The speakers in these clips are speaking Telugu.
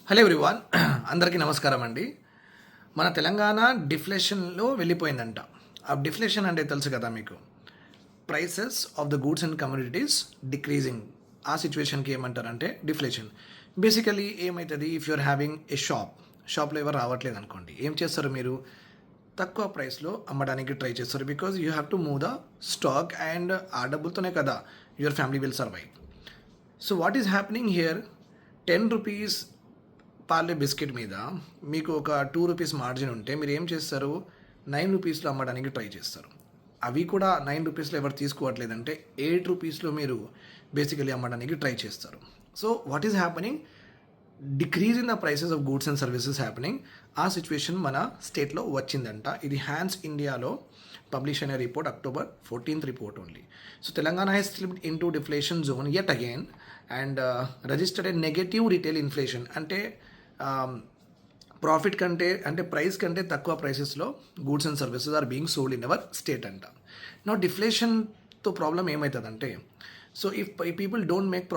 హలో ఎవ్రీవాన్ అందరికీ నమస్కారం అండి. మన తెలంగాణ డిఫ్లేషన్లో వెళ్ళిపోయిందంట. ఆ డిఫ్లేషన్ అంటే తెలుసు కదా మీకు, prices of the goods and communities decreasing. ఆ సిచ్యువేషన్కి ఏమంటారంటే డిఫ్లేషన్. బేసికలీ ఏమవుతుంది, ఇఫ్ యూఆర్ హ్యావింగ్ ఏ షాప్లో ఎవరు రావట్లేదు అనుకోండి, ఏం చేస్తారు మీరు? తక్కువ ప్రైస్లో అమ్మడానికి ట్రై చేస్తారు. Because you have to move the stock and ఆ డబ్బులతోనే కదా your family will survive. So what is happening here, 10 rupees Parle biscuit మీద మీకు ఒక 2 రూపీస్ మార్జిన్ ఉంటే మీరు ఏం చేస్తారు, 9 రూపీస్లో అమ్మడానికి ట్రై చేస్తారు. అవి కూడా 9 రూపీస్లో ఎవరు తీసుకోవట్లేదంటే 8 రూపీస్లో మీరు బేసికలీ అమ్మడానికి ట్రై చేస్తారు. So what is happening, decrease in the prices of goods and services happening. ఆ సిచ్యువేషన్ మన స్టేట్లో వచ్చిందంట. ఇది హ్యాండ్స్ ఇండియాలో పబ్లిష్ అయిన report, October 14th report only. So Telangana has slipped in to deflation zone yet again and registered a negative retail inflation. అంటే ప్రాఫిట్ కంటే అంటే ప్రైస్ కంటే తక్కువ ప్రైసెస్లో goods and services are being sold in our state అంట. నా డిఫ్లేషన్తో ప్రాబ్లం ఏమవుతుందంటే, so if people don't make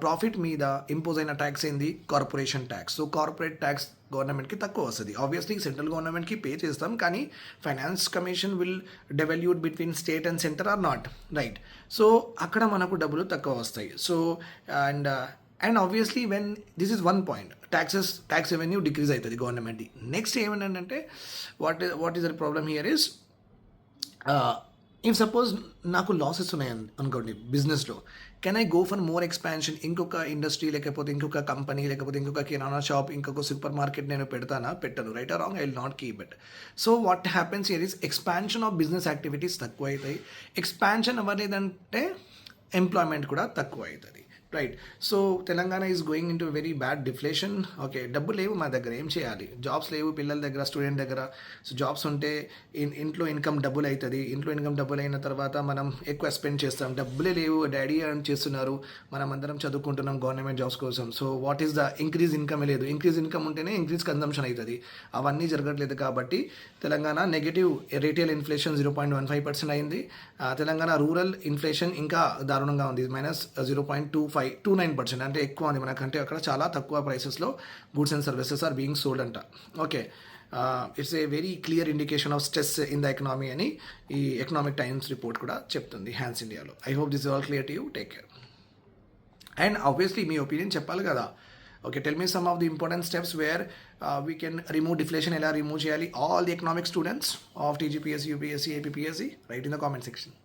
profit మీద ఇంపోజ్ అయిన ట్యాక్స్ ఏంది, corporation tax. So corporate tax గవర్నమెంట్కి తక్కువ వస్తుంది. ఆబ్వియస్లీ సెంట్రల్ గవర్నమెంట్కి పే చేస్తాం, కానీ finance commission will devolute between state and centre or not, right? So అక్కడ మనకు డబ్బులు తక్కువ వస్తాయి. So and obviously when this is one point, tax revenue decrease అవుతుంది గవర్నమెంట్ది. నెక్స్ట్ ఏమంటే what is the problem here is, if suppose నాకు లాసెస్ ఉన్నాయి అనుకోండి బిజినెస్లో, can I go for more expansion? ఇంకొక ఇండస్ట్రీ, లేకపోతే ఇంకొక కంపెనీ, లేకపోతే ఇంకొక కిరాణా షాప్, ఇంకొక సూపర్ మార్కెట్ నేను పెట్టను, right are wrong? I will not keep it. So what happens here is, expansion of business activities తక్కువ అవుతాయి. ఎక్స్పాన్షన్ అవ్వలేదంటే ఎంప్లాయ్మెంట్ కూడా తక్కువ అవుతుంది, right? So Telangana is going in to very bad deflation. Okay, డబ్బు లేవు మా దగ్గర, ఏం చేయాలి? జాబ్స్ లేవు పిల్లల దగ్గర, స్టూడెంట్ దగ్గర. సో జాబ్స్ ఉంటే ఇంట్లో ఇన్కమ్ డబుల్ అవుతుంది. ఇంట్లో ఇన్కమ్ డబుల్ అయిన తర్వాత మనం ఎక్కువ స్పెండ్ చేస్తాం. డబ్బులే లేవు, డాడీ ఎర్న్ చేస్తున్నారు, మనం అందరం చదువుకుంటున్నాం గవర్నమెంట్ జాబ్స్ కోసం. So what is the increase income? లేదు. ఇంక్రీజ్ ఇన్కమ్ ఉంటేనే ఇంక్రీజ్ కన్జంప్షన్ అవుతుంది. అవన్నీ జరగట్లేదు కాబట్టి తెలంగాణ నెగిటివ్ రీటైల్ ఇన్ఫ్లేషన్ 0.15% అయింది. తెలంగాణ రూరల్ ఇన్ఫ్లేషన్ ఇంకా దారుణంగా ఉంది, -0.29%. అంటే ఎక్కువ ఉంది మనకంటే. అక్కడ చాలా తక్కువ ప్రైసెస్లో goods and services are being sold అంట. Okay, it's a very clear indication of stress in the economy అని ఈ ఎకనామిక్ టైమ్స్ రిపోర్ట్ కూడా చెప్తుంది హ్యాండ్స్ ఇండియాలో. I hope this is all clear to you. Take care. And obviously మీ ఒపీనియన్ చెప్పాలి కదా. Okay, tell me some of the important steps where we can remove deflation. ఎలా రిమూవ్ చేయాలి? All the economic students of TGPSC, UPSC, APPSC, right in the comment section.